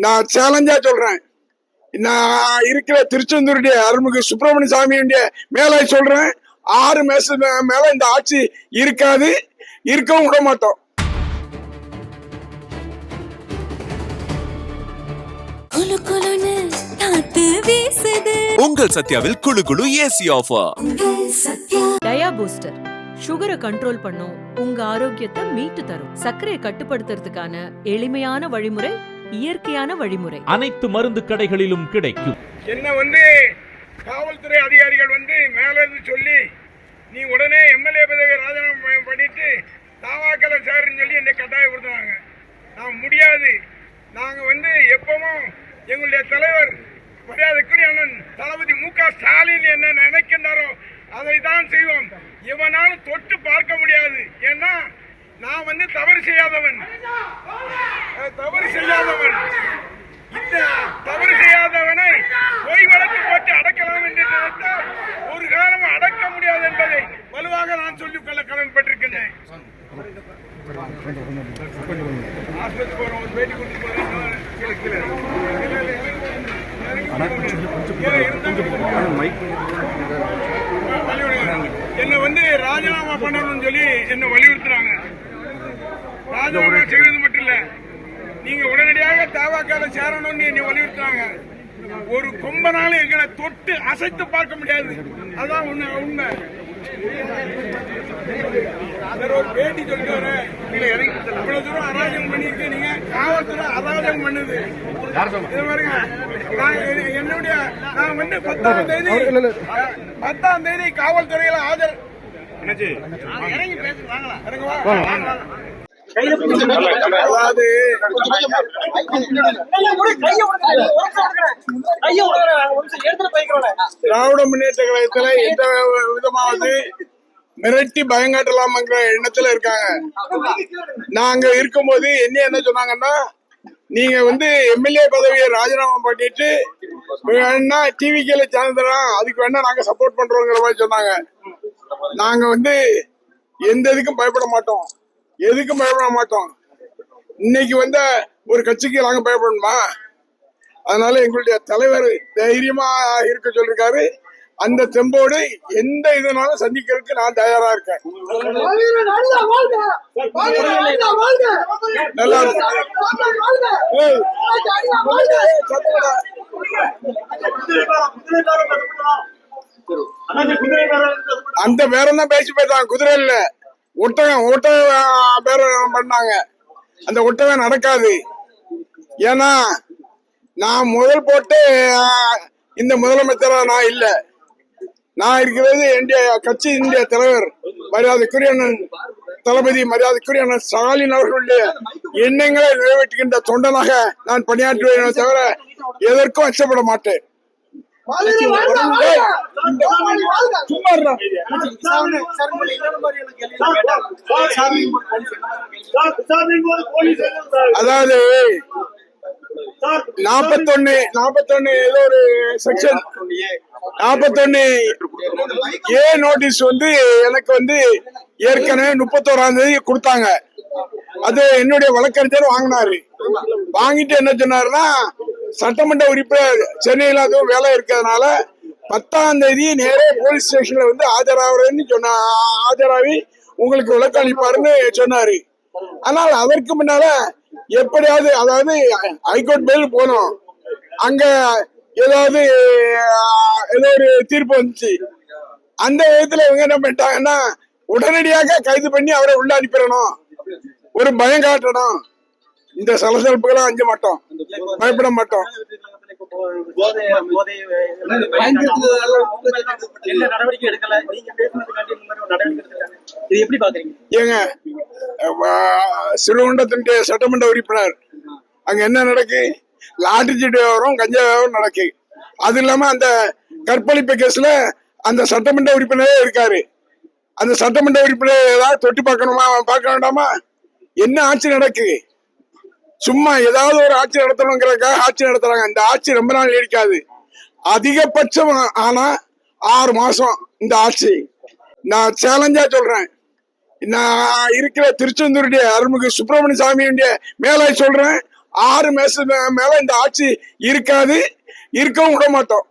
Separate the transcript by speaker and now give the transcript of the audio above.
Speaker 1: நான் சேலஞ்சா சொல்றேன். நான் இருக்கிற திருச்செந்தூருடைய அருள்மிகு சுப்பிரமணிய சாமியுடைய மேல சொல்றேன், 6 மாசம் மேல இந்த ஆட்சி இருக்காது, இருக்கவும் விட மாட்டோம்.
Speaker 2: உங்கள் சத்யாவில் குளு குளு ஏசி ஆஃபர்.
Speaker 3: டயா பூஸ்டர் சுகரை கண்ட்ரோல் பண்ணும், உங்க ஆரோக்கியத்தை மீட்டு தரும். சர்க்கரையை கட்டுப்படுத்துறதுக்கான எளிமையான வழிமுறை, இயற்கையான வழிமுறை.
Speaker 4: அனைத்து மருந்து கடைகளிலும் கிடைக்கும்.
Speaker 1: என்ன காவல்துறை அதிகாரிகள் மேல இருந்து சொல்லி நீ உடனே எம்எல்ஏ பதவியை ராஜினாமா பண்ணிட்டு தாவாக்கல சேருன்னு சொல்லி என்னை கட்டாயப்படுத்துறாங்க. நான் முடியாது. நாங்க எப்பவும் எங்களுடைய தலைவர் மரியாதைக்குரிய அண்ணன் தளபதி மு.க. ஸ்டாலின் என்ன நினைக்கின்றாரோ அதை தான் செய்வோம். எவனாலும் தொட்டு பார்க்க முடியாது. ஏன்னா நான் தவறு செய்யாதவன். இந்த தவறு செய்யாதவனை பொய் வழக்கு போட்டு அடக்கலாம் என்று நினைத்தால் ஒரு காலம் அடக்க முடியாது என்பதை வலுவாக நான் சொல்லிக் கொள்ள கடமைப்பட்டிருக்கின்றேன். என்ன ராஜினாமா பண்ணணும்னு சொல்லி என்ன வலியுறுத்துறாங்க. ராஜினாமா செய்வது மட்டும் இல்ல, நீங்க உடனடியாக தவாக்கால சேரணும்னு என்ன வலியுறுத்துறாங்க. ஒரு கொம்பனாலும் எங்களை தொட்டு அசைத்து பார்க்க முடியாது. அதான் உண்மை. ஒரு பேட்டி சொல்லிட்டு வரேன், இவ்வளவு தூரம் அராஜகம் பண்ணிருக்கு, நீங்க காவல்துறை அராஜகம் பண்ணுது. பாருங்க, என்னுடைய நான் 10ஆம் தேதி காவல்துறையில ஆஜர். அதாவது திராவிட முன்னேற்ற கழகத்துல எந்த விதமாவது மிரட்டி பயங்காட்டலாம் எண்ணத்துல இருக்காங்க. நாங்க இருக்கும்போது என்ன சொன்னாங்கன்னா, நீங்க எம்எல்ஏ பதவியை ராஜினாமா பண்ணிட்டு வேணா டிவிக்கேல சேர்ந்துடலாம், அதுக்கு வேணா நாங்க சப்போர்ட் பண்றோங்கிற மாதிரி சொன்னாங்க. நாங்க எந்த இதுக்கும் பயப்பட மாட்டோம், எதுக்கும் பயப்பட மாட்டோம். இன்னைக்கு ஒரு கட்சிக்கு நாங்க பயப்படணுமா? அதனால எங்களுடைய தலைவர் தைரியமா இருக்க சொல்லிருக்காரு. அந்த தெம்போடு எந்த இதனாலும் சந்திக்கிறதுக்கு நான் தயாரா இருக்கேன். நல்லா அந்த பேரம் தான் பேசி போயிட்டாங்க. குதிரை இல்ல, ஒட்டகம் பேரம் பண்ணாங்க. அந்த ஒட்டகம் நடக்காது. ஏன்னா நான் முதல் போட்டு இந்த முதலமைச்சரா நான் இல்ல. நான் இருக்கிறது என்னுடைய கட்சியினுடைய தலைவர் மரியாதைக்குரிய தளபதி மரியாதைக்குரிய ஸ்டாலின் அவர்களுடைய எண்ணங்களை நிறைவேற்றுகின்ற தொண்டனாக நான் பணியாற்றுவேன் தவிர எதற்கும் அச்சப்பட மாட்டேன். அதாவது 41 ஏதோ ஒரு செக்ஷன் 41 ஏ நோட்டீஸ் எனக்கு ஏற்கனவே 31ஆம் தேதி கொடுத்தாங்க. அது என்னுடைய வழக்கறிஞர் வாங்கினாரு. வாங்கிட்டு என்ன சொன்னாருன்னா, சட்டமன்ற உறுப்பினர் சென்னையில அதுவும் வேலை இருக்கிறதுனால 10ஆம் தேதி நேரே போலீஸ் ஸ்டேஷன்ல ஆஜராகிறேன்னு ஆஜராகி உங்களுக்கு விளக்கம் அளிப்பாருன்னு சொன்னாரு. ஆனால் அதற்கு முன்னால எப்படியாவது, அதாவது ஹைகோர்ட் பெயில் போனோம், அங்க ஏதோ ஒரு தீர்ப்பு வந்துச்சு. அந்த விதத்துல இவங்க என்ன பண்ணிட்டாங்கன்னா, உடனடியாக கைது பண்ணி அவரை உள்ள அனுப்பிடணும், ஒரு பயம் காட்டணும். இந்த சலசலப்புகளும் அஞ்ச மாட்டோம், பயப்பட மாட்டோம். ஏங்க, சிறுகுண்டத்தினுடைய சட்டமன்ற உறுப்பினர் அங்க என்ன நடக்கு? லாட்டரி சீட்டு வியாபாரம், கஞ்சா வியாபாரம் நடக்கு. அது இல்லாம அந்த கற்பழிப்பு கேஸ்ல அந்த சட்டமன்ற உறுப்பினரே இருக்காரு. அந்த சட்டமன்ற உறுப்பினர் ஏதாவது தொட்டு பார்க்க வேண்டாமா? என்ன ஆட்சி நடக்கு? சும்மா ஏதாவது ஒரு ஆட்சி நடத்தணுங்கிறதுக்காக ஆட்சி நடத்துறாங்க. இந்த ஆட்சி ரொம்ப நாள் நீடிக்காது. அதிகபட்சம் ஆனா 6 மாசம் இந்த ஆட்சி. நான் சேலஞ்சா சொல்றேன். நான் இருக்கிற திருச்செந்தூருடைய அருள்மிகு சுப்பிரமணிய சாமியுடைய மேல சொல்றேன், 6 மாசம் மேல இந்த ஆட்சி இருக்காது, இருக்கவும் விட மாட்டோம்.